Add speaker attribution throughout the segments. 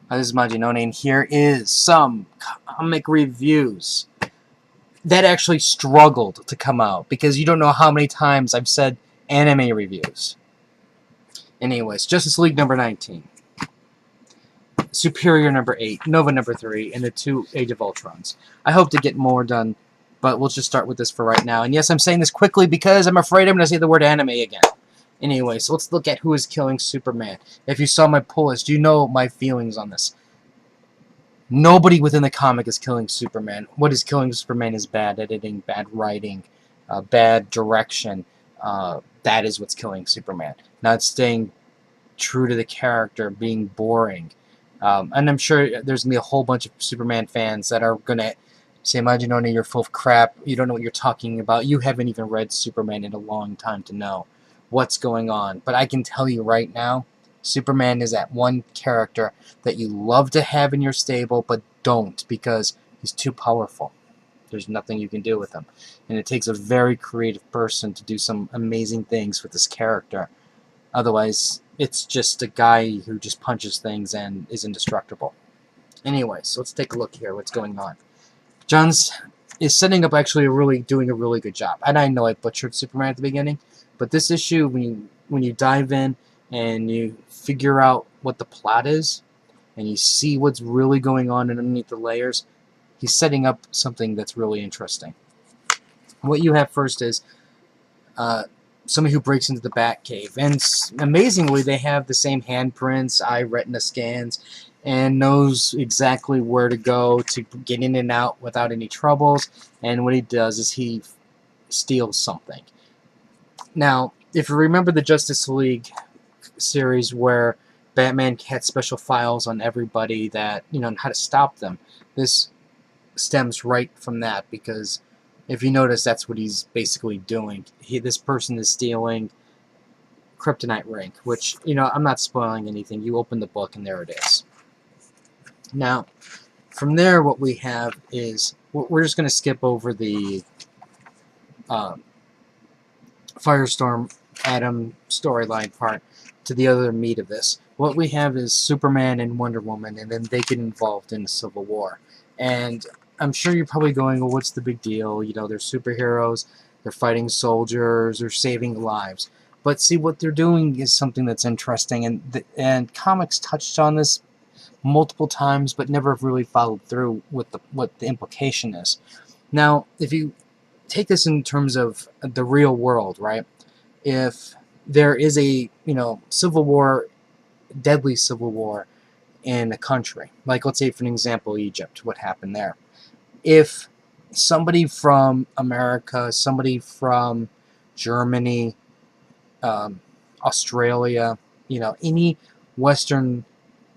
Speaker 1: This is Majinone, and here is some comic reviews that actually struggled to come out because you don't know how many times I've said anime reviews. Anyways, Justice League number 19, Superior number 8, Nova number 3, and the 2 Age of Ultrons. I hope to get more done, but we'll just start with this for right now. And yes, I'm saying this quickly because I'm afraid I'm going to say the word anime again. Anyway, so let's look at who is killing Superman. If you saw my pull list, you know my feelings on this. Nobody within the comic is killing Superman. What is killing Superman is bad editing, bad writing, bad direction. That is what's killing Superman. Not staying true to the character, being boring. And I'm sure there's going to be a whole bunch of Superman fans that are going to say, Majinone, you're full of crap. You don't know what you're talking about. You haven't even read Superman in a long time to know what's going on. But I can tell you right now, Superman is that one character that you love to have in your stable, but don't because he's too powerful. There's nothing you can do with him. And it takes a very creative person to do some amazing things with this character. Otherwise, it's just a guy who just punches things and is indestructible. Anyway, so let's take a look here. What's going on? Johns is setting up actually doing a really good job. And I know I butchered Superman at the beginning, but this issue, when you dive in and you figure out what the plot is, and you see what's really going on underneath the layers, he's setting up something that's really interesting. What you have first is somebody who breaks into the Batcave, and amazingly, they have the same handprints, eye retina scans, and knows exactly where to go to get in and out without any troubles. And what he does is he steals something. Now, if you remember the Justice League series where Batman had special files on everybody that, how to stop them, this stems right from that, because if you notice, that's what he's basically doing. This person is stealing Kryptonite Ring, which, I'm not spoiling anything. You open the book and there it is. Now, from there, what we have is, we're just going to skip over the Firestorm Atom storyline part to the other meat of this. What we have is Superman and Wonder Woman, and then they get involved in the Civil War. And I'm sure you're probably going, well, what's the big deal? They're superheroes, they're fighting soldiers, they're saving lives. But see, what they're doing is something that's interesting, and comics touched on this multiple times, but never really followed through with what the implication is. Now, if you take this in terms of the real world, right? If there is a civil war, deadly civil war in a country, like let's say for an example Egypt, what happened there? If somebody from America, somebody from Germany, Australia, any Western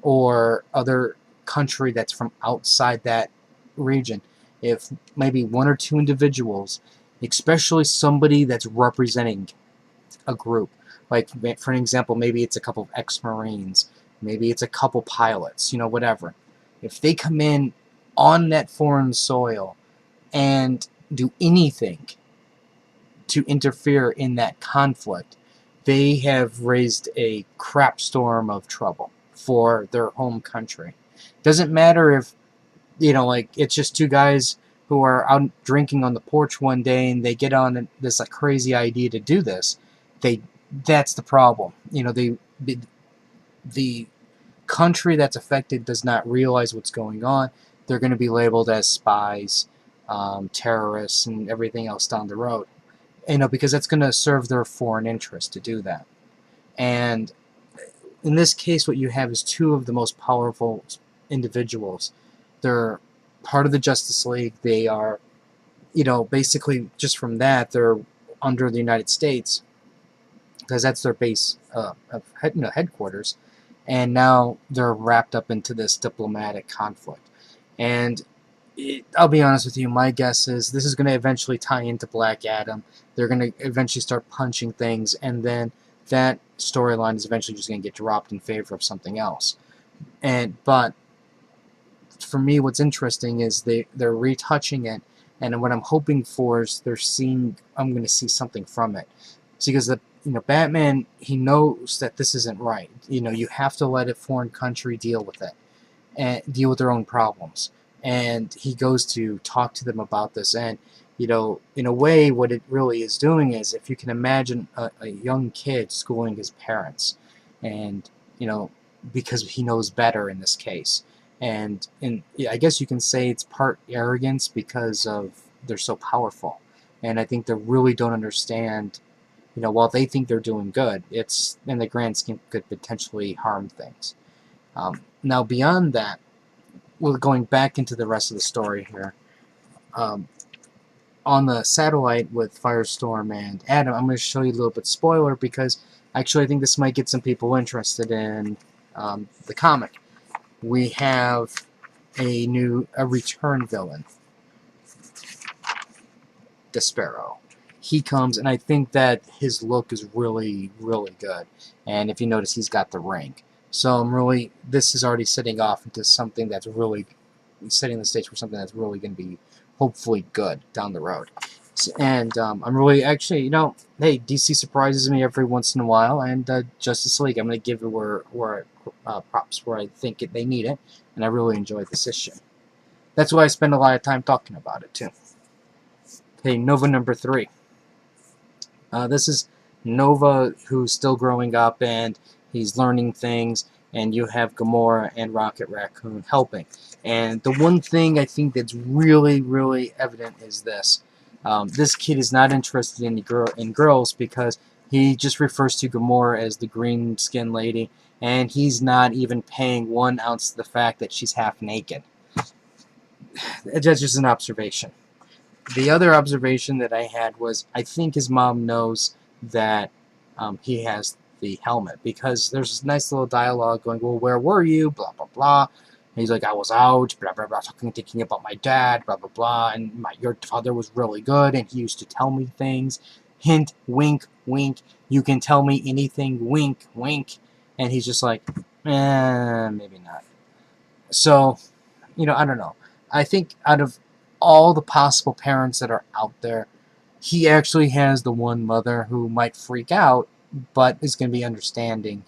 Speaker 1: or other country that's from outside that region, if maybe one or two individuals, especially somebody that's representing a group, like for an example, maybe it's a couple of ex-Marines, maybe it's a couple pilots, whatever. If they come in on that foreign soil and do anything to interfere in that conflict, they have raised a crap storm of trouble for their home country. Doesn't matter if, it's just two guys who are out drinking on the porch one day and they get on this crazy idea to do this. That's the problem. The country that's affected does not realize what's going on. They're going to be labeled as spies, terrorists, and everything else down the road. Because that's going to serve their foreign interest to do that. And in this case, what you have is two of the most powerful individuals. They're part of the Justice League. They are, basically just from that, they're under the United States, because that's their base of headquarters, and now they're wrapped up into this diplomatic conflict. And I'll be honest with you, my guess is this is going to eventually tie into Black Adam. They're going to eventually start punching things, and then that storyline is eventually just going to get dropped in favor of something else. But for me, what's interesting is they're retouching it, and what I'm hoping for is I'm going to see something from it. See, because Batman, he knows that this isn't right. You have to let a foreign country deal with it. and deal with their own problems. And he goes to talk to them about this. And, you know, in a way, what it really is doing is, if you can imagine a young kid schooling his parents, and, you know, because he knows better in this case. And I guess you can say it's part arrogance because of they're so powerful. And I think they really don't understand, you know, while they think they're doing good, it's in the grand scheme could potentially harm things. Now, beyond that, we're going back into the rest of the story here. On the satellite with Firestorm and Adam, I'm going to show you a little bit spoiler, because actually I think this might get some people interested in the comic. We have a return villain, Despero. He comes, and I think that his look is really, really good. And if you notice, he's got the ring. So this is already setting off into something that's really setting the stage for something that's really going to be hopefully good down the road. And I'm really, actually, you know, hey, DC surprises me every once in a while, and Justice League, I'm going to give it where props where I think they need it, and I really enjoyed this issue. That's why I spend a lot of time talking about it, too. Okay, Nova number 3. This is Nova, who's still growing up, and he's learning things, and you have Gamora and Rocket Raccoon helping. And the one thing I think that's really, really evident is this. This kid is not interested in girls, because he just refers to Gamora as the green skin lady, and he's not even paying 1 ounce to the fact that she's half naked. That's just an observation. The other observation that I had was, I think his mom knows that he has the helmet, because there's this nice little dialogue going, well, where were you, blah, blah, blah. And he's like, I was out, blah, blah, blah, thinking about my dad, blah, blah, blah, and your father was really good, and he used to tell me things. Hint, wink, wink, you can tell me anything, wink, wink. And he's just like, maybe not. So, you know, I don't know. I think out of all the possible parents that are out there, he actually has the one mother who might freak out, but is going to be understanding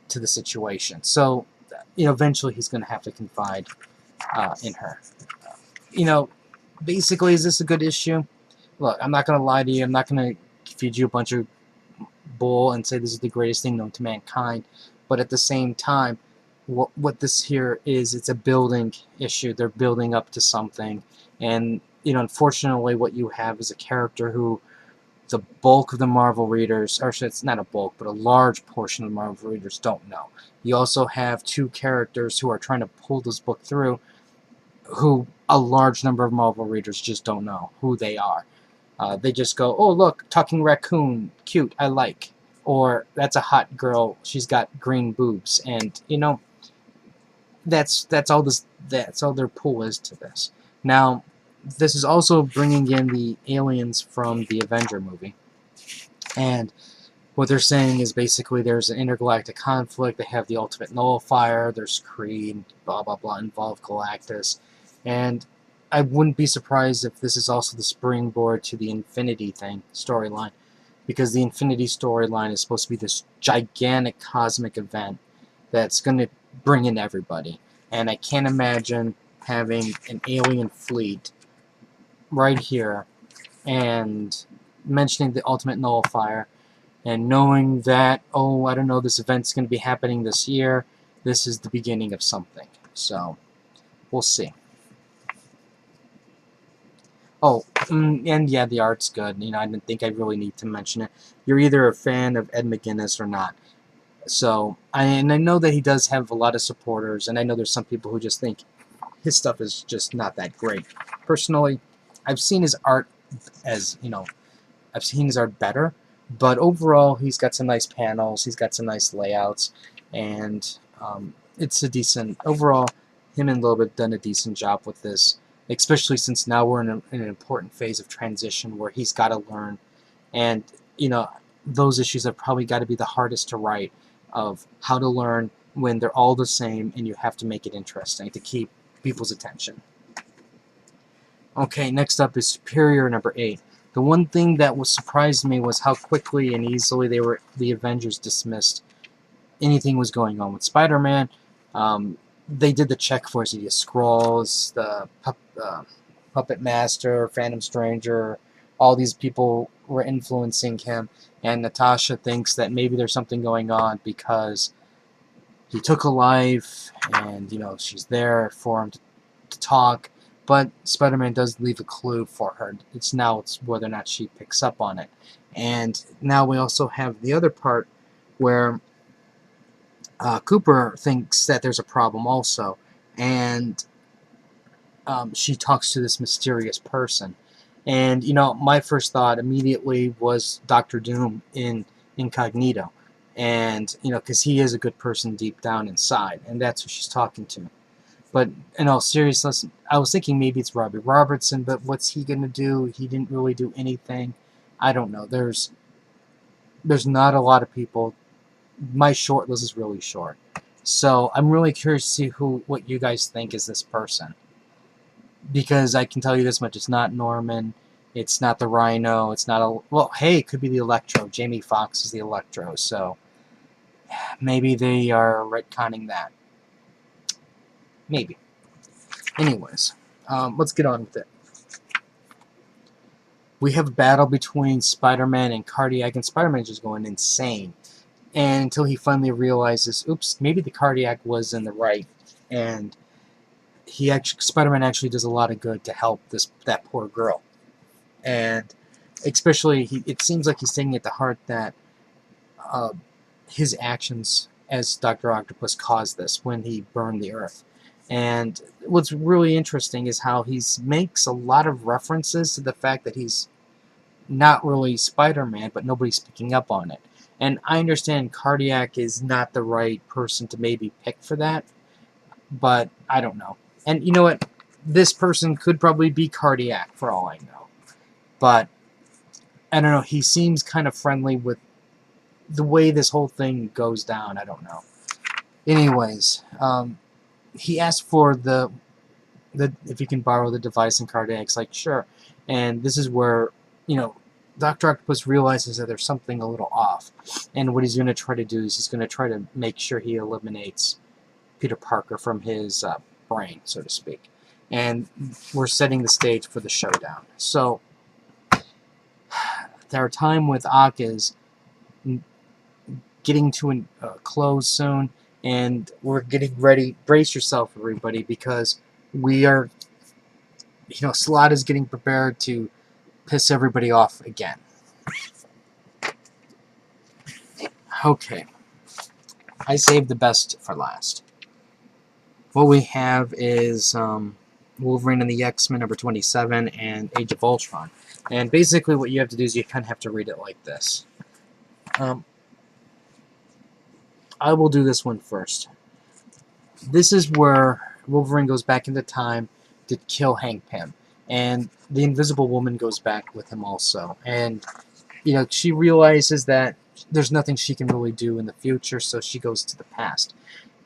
Speaker 1: to the situation. So, you know, eventually he's going to have to confide in her. You know, basically, is this a good issue? Look, I'm not going to lie to you. I'm not going to feed you a bunch of bull and say this is the greatest thing known to mankind. But at the same time, what this here is, it's a building issue. They're building up to something. And, you know, unfortunately, what you have is a character who the bulk of the Marvel readers, or it's not a bulk, but a large portion of the Marvel readers don't know. You also have 2 characters who are trying to pull this book through, who a large number of Marvel readers just don't know who they are. They just go, oh, look, talking raccoon, cute, I like. Or, that's a hot girl, she's got green boobs. And, you know, that's all their pull is to this. Now, this is also bringing in the aliens from the Avenger movie. And what they're saying is basically there's an intergalactic conflict. They have the ultimate nullifier. There's Creed, blah, blah, blah, involved Galactus. And I wouldn't be surprised if this is also the springboard to the Infinity storyline. Because the Infinity storyline is supposed to be this gigantic cosmic event that's going to bring in everybody. And I can't imagine having an alien fleet right here and mentioning the ultimate nullifier and knowing that, oh, I don't know, this event's going to be happening this year. This is the beginning of something. So, we'll see. Oh, and yeah, the art's good. You know, I didn't think I really need to mention it. You're either a fan of Ed McGuinness or not. So, I know that he does have a lot of supporters, and I know there's some people who just think his stuff is just not that great. Personally, I've seen his art as, you know, I've seen his art better, but overall, he's got some nice panels, he's got some nice layouts, and it's a decent, overall, him and Loeb have done a decent job with this, especially since now we're in an important phase of transition where he's got to learn, and, you know, those issues have probably got to be the hardest to write, of how to learn when they're all the same and you have to make it interesting to keep people's attention. Okay, next up is Superior number 8. The one thing that surprised me was how quickly and easily the Avengers dismissed anything was going on with Spider-Man. they did the check for us. The Skrulls, the Puppet Master, Phantom Stranger, all these people were influencing him, and Natasha thinks that maybe there's something going on because he took a life, and she's there for him to talk. But Spider-Man does leave a clue for her. It's whether or not she picks up on it. And now we also have the other part where Cooper thinks that there's a problem also, and she talks to this mysterious person. And, my first thought immediately was Doctor Doom in Incognito. And, because he is a good person deep down inside, and that's who she's talking to. But in all seriousness, I was thinking maybe it's Robbie Robertson, but what's he going to do? He didn't really do anything. I don't know. There's not a lot of people. My short list is really short. So I'm really curious to see what you guys think is this person. Because I can tell you this much, it's not Norman, it's not the Rhino, it's not well, hey, it could be the Electro. Jamie Foxx is the Electro, so maybe they are retconning that. Maybe. Anyways, let's get on with it. We have a battle between Spider-Man and Cardiac, and Spider-Man's just going insane. And until he finally realizes, oops, maybe the Cardiac was in the right, and Spider-Man actually does a lot of good to help that poor girl. And especially, it seems like he's taking it to heart that his actions as Dr. Octopus caused this when he burned the Earth. And what's really interesting is how he makes a lot of references to the fact that he's not really Spider-Man, but nobody's picking up on it. And I understand Cardiac is not the right person to maybe pick for that, but I don't know. And you know what? This person could probably be Cardiac for all I know. But, I don't know, he seems kind of friendly with the way this whole thing goes down. I don't know. Anyways, he asked for the if he can borrow the device, and Cardiac's like, sure. And this is where, Dr. Octopus realizes that there's something a little off. And what he's going to try to do is he's going to try to make sure he eliminates Peter Parker from his brain, so to speak. And we're setting the stage for the showdown. So, our time with Ock is getting to a close soon, and we're getting ready. Brace yourself, everybody, because we are, Slott is getting prepared to piss everybody off again. Okay. I saved the best for last. What we have is Wolverine and the X-Men number 27 and Age of Ultron. And basically what you have to do is you kind of have to read it like this. I will do this one first. This is where Wolverine goes back into time to kill Hank Pym. And the Invisible Woman goes back with him also. And, she realizes that there's nothing she can really do in the future, so she goes to the past.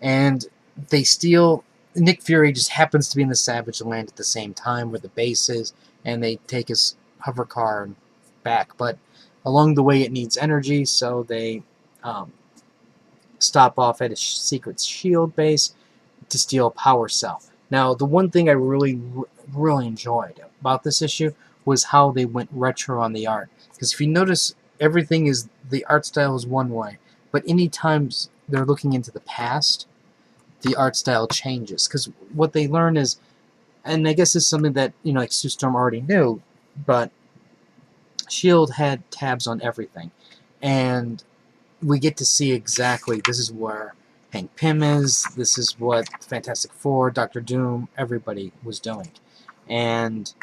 Speaker 1: And they steal... Nick Fury just happens to be in the Savage Land at the same time where the base is, and they take his hover car back. But along the way it needs energy, so they stop off at a secret S.H.I.E.L.D. base to steal a power cell. Now, the one thing I really enjoyed about this issue was how they went retro on the art. Because if you notice, the art style is one way, but any times they're looking into the past, the art style changes. Because what they learn is, and I guess this is something that, like Sue Storm already knew, but S.H.I.E.L.D. had tabs on everything. And we get to see exactly, this is where Hank Pym is, this is what Fantastic Four, Doctor Doom, everybody was doing. And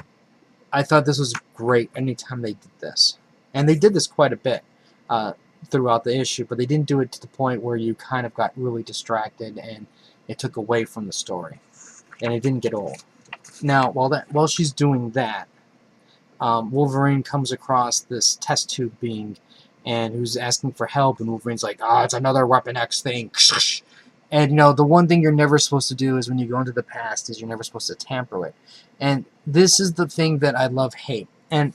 Speaker 1: I thought this was great anytime they did this. And they did this quite a bit throughout the issue, but they didn't do it to the point where you kind of got really distracted and it took away from the story. And it didn't get old. Now, while she's doing that, Wolverine comes across this test tube being, and who's asking for help, and Wolverine's like, it's another Weapon X thing. And, the one thing you're never supposed to do is when you go into the past is you're never supposed to tamper with. And this is the thing that I love-hate. And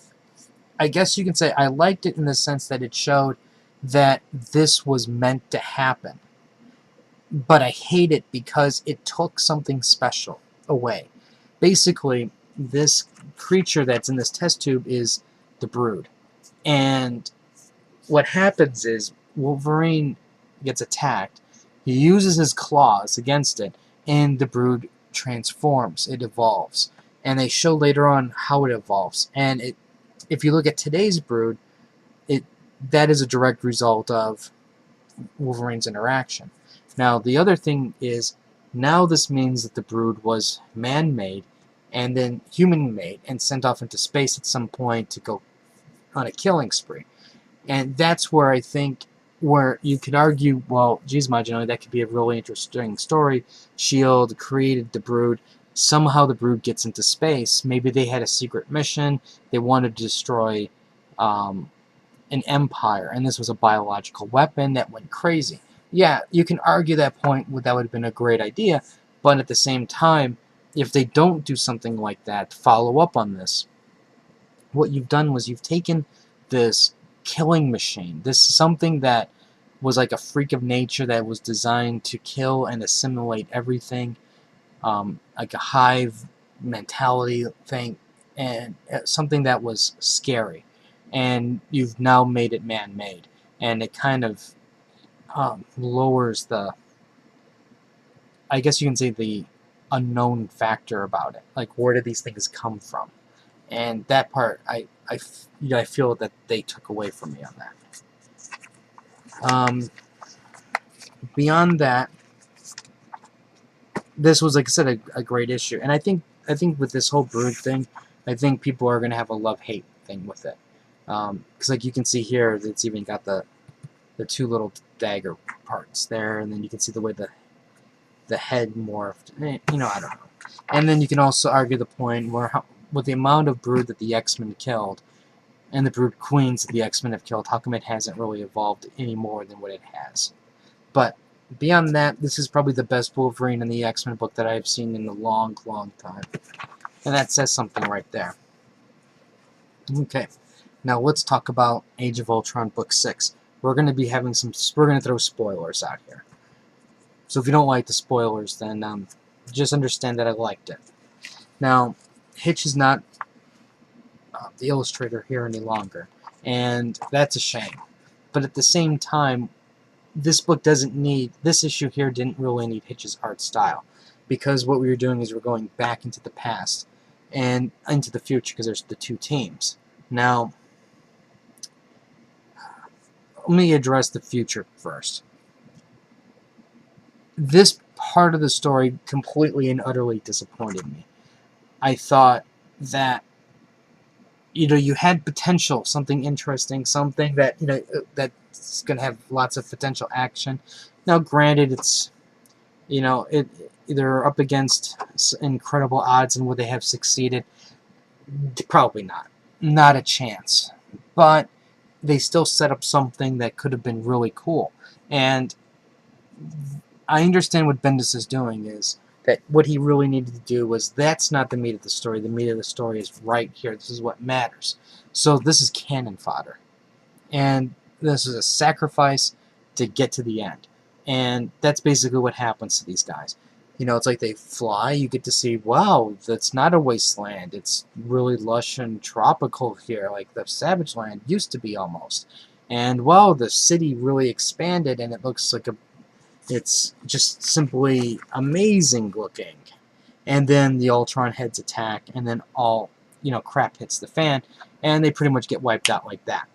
Speaker 1: I guess you can say I liked it in the sense that it showed that this was meant to happen. but I hate it because it took something special away. Basically, this creature that's in this test tube is the Brood. And what happens is Wolverine gets attacked. He uses his claws against it, and the Brood transforms. It evolves. And they show later on how it evolves. And if you look at today's Brood, that is a direct result of Wolverine's interaction. Now, the other thing is, now this means that the Brood was man-made and then human-made and sent off into space at some point to go on a killing spree. And that's where I think, where you could argue, well, geez, Majinoi, that could be a really interesting story. S.H.I.E.L.D. created the Brood. Somehow the Brood gets into space. Maybe they had a secret mission. They wanted to destroy an empire, and this was a biological weapon that went crazy. Yeah, you can argue that point, that would have been a great idea, but at the same time, if they don't do something like that, follow up on this, what you've done was you've taken this killing machine, this something that was like a freak of nature that was designed to kill and assimilate everything, like a hive mentality thing, and something that was scary. And you've now made it man-made, and it kind of lowers the, I guess you can say, the unknown factor about it. Like, where did these things come from? And that part, I feel that they took away from me on that. Beyond that, this was, like I said, a great issue, and I think with this whole Brood thing, I think people are gonna have a love-hate thing with it. Because like you can see here, it's even got the two little dagger parts there, and then you can see the way the head morphed. You know, I don't know. And then you can also argue the point where with the amount of Brood that the X-Men killed, and the Brood Queens that the X-Men have killed, how come it hasn't really evolved any more than what it has? But beyond that, this is probably the best Wolverine in the X-Men book that I've seen in a long, long time. And that says something right there. Okay. Now let's talk about Age of Ultron Book 6. We're going to be having we're going to throw spoilers out here. So if you don't like the spoilers, then just understand that I liked it. Now, Hitch is not the illustrator here any longer, and that's a shame. But at the same time, this issue here didn't really need Hitch's art style, because what we were doing is we're going back into the past and into the future, because there's the two teams. Now, let me address the future first. This part of the story completely and utterly disappointed me. I thought that, you had potential, something interesting, something that, that's going to have lots of potential action. Now, granted, it's, they're up against incredible odds, and would they have succeeded? Probably not. Not a chance. But they still set up something that could have been really cool. And I understand what Bendis is doing is that what he really needed to do was, that's not the meat of the story. The meat of the story is right here. This is what matters. So this is cannon fodder. And this is a sacrifice to get to the end. And that's basically what happens to these guys. It's like they fly, you get to see, wow, that's not a wasteland. It's really lush and tropical here, like the Savage Land used to be almost. And, wow, the city really expanded, and it looks like it's just simply amazing looking. And then the Ultron heads attack, and then all, crap hits the fan, and they pretty much get wiped out like that.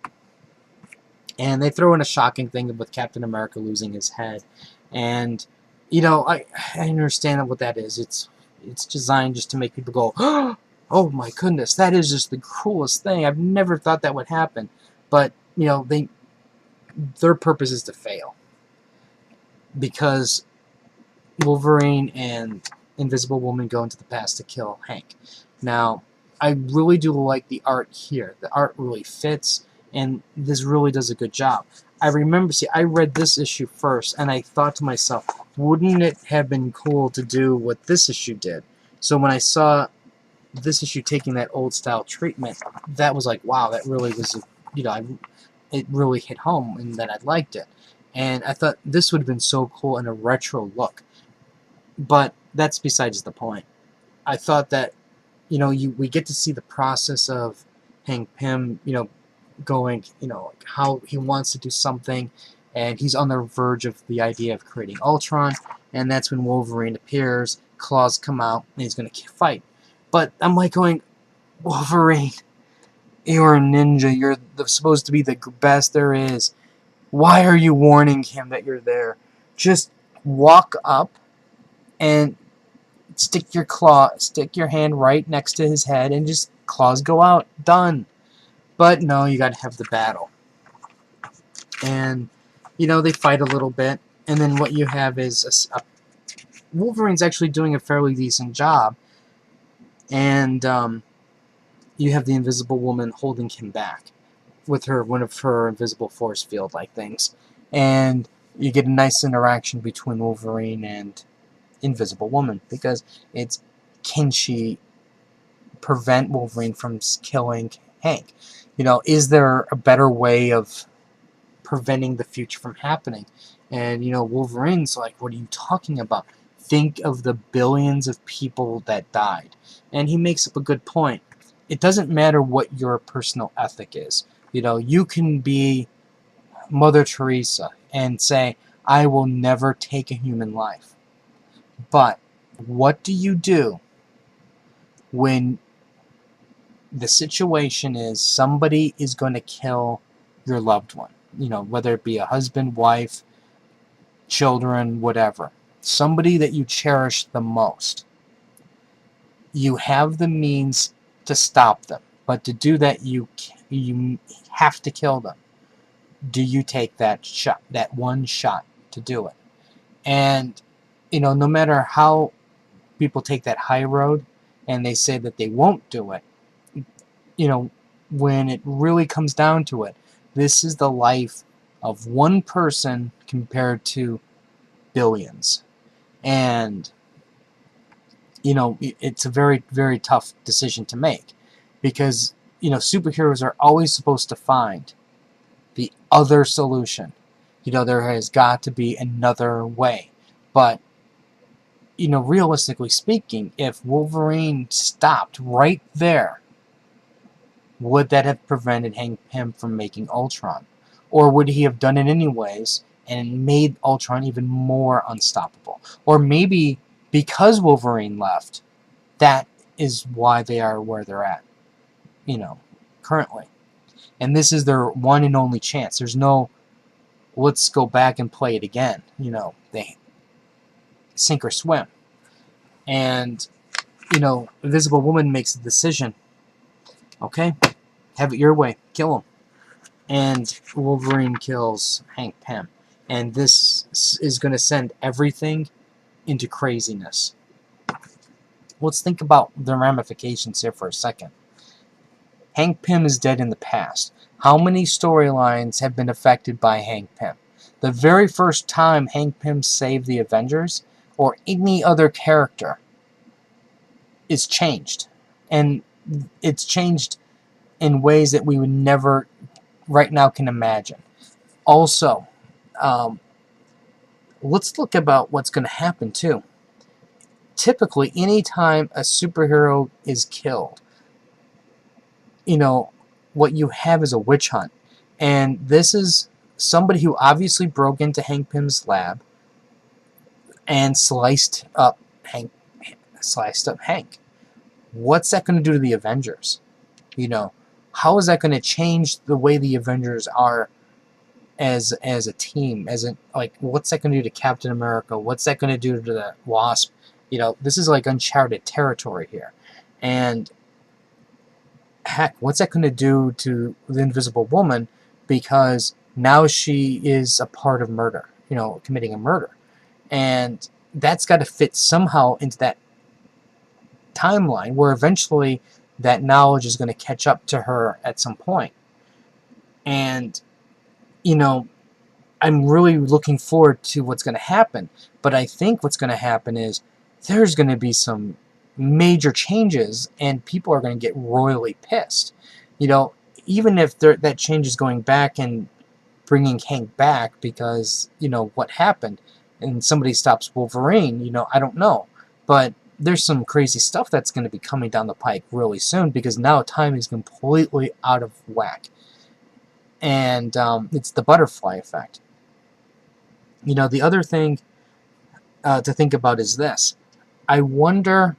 Speaker 1: And they throw in a shocking thing with Captain America losing his head, and I understand what that is. It's designed just to make people go, oh my goodness, that is just the coolest thing. I've never thought that would happen. But, their purpose is to fail. Because Wolverine and Invisible Woman go into the past to kill Hank. Now, I really do like the art here. The art really fits, and this really does a good job. I remember, I read this issue first, and I thought to myself, wouldn't it have been cool to do what this issue did? So when I saw this issue taking that old-style treatment, that was like, wow, that really was, it really hit home, and that I liked it. And I thought this would have been so cool in a retro look. But that's besides the point. I thought that, we get to see the process of Hank Pym, going, how he wants to do something, and he's on the verge of the idea of creating Ultron, and that's when Wolverine appears, claws come out, and he's going to fight. But I'm like going, Wolverine, you're a ninja, you're supposed to be the best there is. Why are you warning him that you're there? Just walk up and stick your hand right next to his head, and just claws go out. Done. But no, you gotta have the battle. And, they fight a little bit, and then what you have is Wolverine's actually doing a fairly decent job, and you have the Invisible Woman holding him back with one of her invisible force field-like things. And you get a nice interaction between Wolverine and Invisible Woman, because can she prevent Wolverine from killing Hank? Is there a better way of preventing the future from happening? And, Wolverine's like, what are you talking about? Think of the billions of people that died. And he makes up a good point. It doesn't matter what your personal ethic is. You can be Mother Teresa and say, I will never take a human life. But what do you do when the situation is somebody is going to kill your loved one? Whether it be a husband, wife, children, whatever. Somebody that you cherish the most. You have the means to stop them. But to do that, you have to kill them. Do you take that shot, that one shot to do it? And, no matter how people take that high road and they say that they won't do it, when it really comes down to it, this is the life of one person compared to billions. And, it's a very, very tough decision to make, because, superheroes are always supposed to find the other solution. There has got to be another way. But, realistically speaking, if Wolverine stopped right there, would that have prevented Hank Pym from making Ultron? Or would he have done it anyways and made Ultron even more unstoppable? Or maybe because Wolverine left, that is why they are where they're at, currently. And this is their one and only chance. There's no, let's go back and play it again. They sink or swim. And, Invisible Woman makes a decision. Okay, have it your way. Kill him. And Wolverine kills Hank Pym. And this is going to send everything into craziness. Let's think about the ramifications here for a second. Hank Pym is dead in the past. How many storylines have been affected by Hank Pym? The very first time Hank Pym saved the Avengers, or any other character, is changed. And it's changed in ways that we would never right now can imagine. Also, let's look about what's going to happen too. Typically, anytime a superhero is killed, what you have is a witch hunt. And this is somebody who obviously broke into Hank Pym's lab and sliced up Hank. What's that going to do to the Avengers? How is that going to change the way the Avengers are as a team? What's that going to do to Captain America? What's that going to do to the Wasp? This is like uncharted territory here. And heck, what's that going to do to the Invisible Woman? Because now she is a part of murder, committing a murder. And that's got to fit somehow into that timeline where eventually that knowledge is going to catch up to her at some point. And, I'm really looking forward to what's going to happen. But I think what's going to happen is there's going to be some major changes, and people are going to get royally pissed. Even if that change is going back and bringing Hank back because, you know, what happened. And somebody stops Wolverine, you know, I don't know. But there's some crazy stuff that's going to be coming down the pike really soon because now time is completely out of whack. And it's the butterfly effect. You know, the other thing to think about is this. I wonder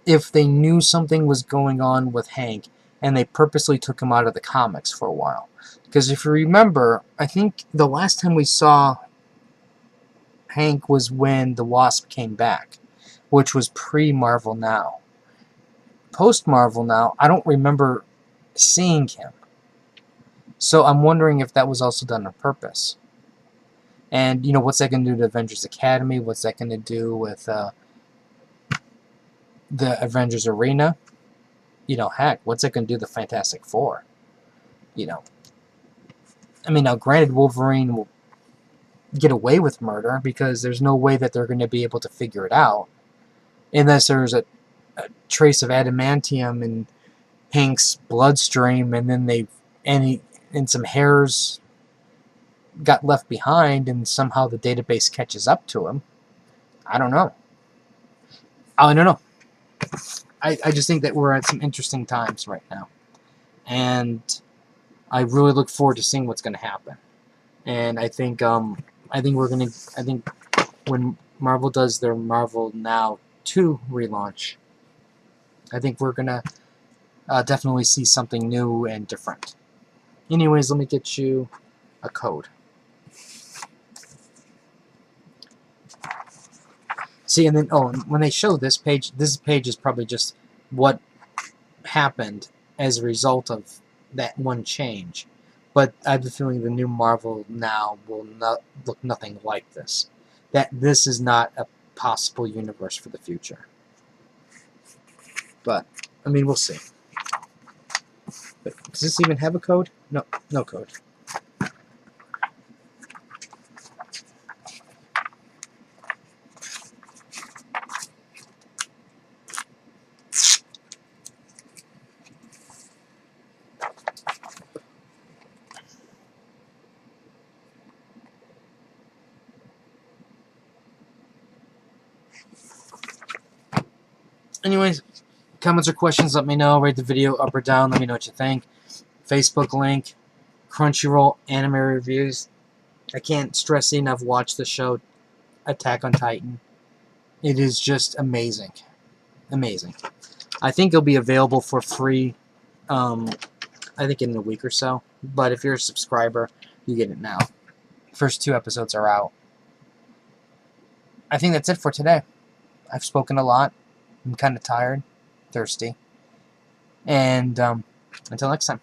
Speaker 1: if they knew something was going on with Hank and they purposely took him out of the comics for a while. Because if you remember, I think the last time we saw Hank was when the Wasp came back, which was pre-Marvel Now. Post-Marvel Now, I don't remember seeing him. So I'm wondering if that was also done on purpose. And, you know, what's that going to do to Avengers Academy? What's that going to do with the Avengers Arena? You know, heck, what's that going to do to the Fantastic Four? You know. I mean, now, granted, Wolverine will get away with murder because there's no way that they're going to be able to figure it out unless there's a trace of adamantium in Hank's bloodstream and then and some hairs got left behind and somehow the database catches up to him. I don't know. I don't know. I just think that we're at some interesting times right now. And I really look forward to seeing what's going to happen. And I think when Marvel does their Marvel Now 2 relaunch, I think we're going to definitely see something new and different. Anyways, let me get you a code. See, and then, when they show this page is probably just what happened as a result of that one change. But I have a feeling the new Marvel Now will not look nothing like this. That this is not a possible universe for the future. But, I mean, we'll see. But does this even have a code? No, no code. Anyways, comments or questions, let me know. Rate the video up or down. Let me know what you think. Facebook link, Crunchyroll, anime reviews. I can't stress enough, watch the show Attack on Titan. It is just amazing. Amazing. I think it'll be available for free, I think in a week or so. But if you're a subscriber, you get it now. First 2 episodes are out. I think that's it for today. I've spoken a lot. I'm kind of tired, thirsty. And until next time.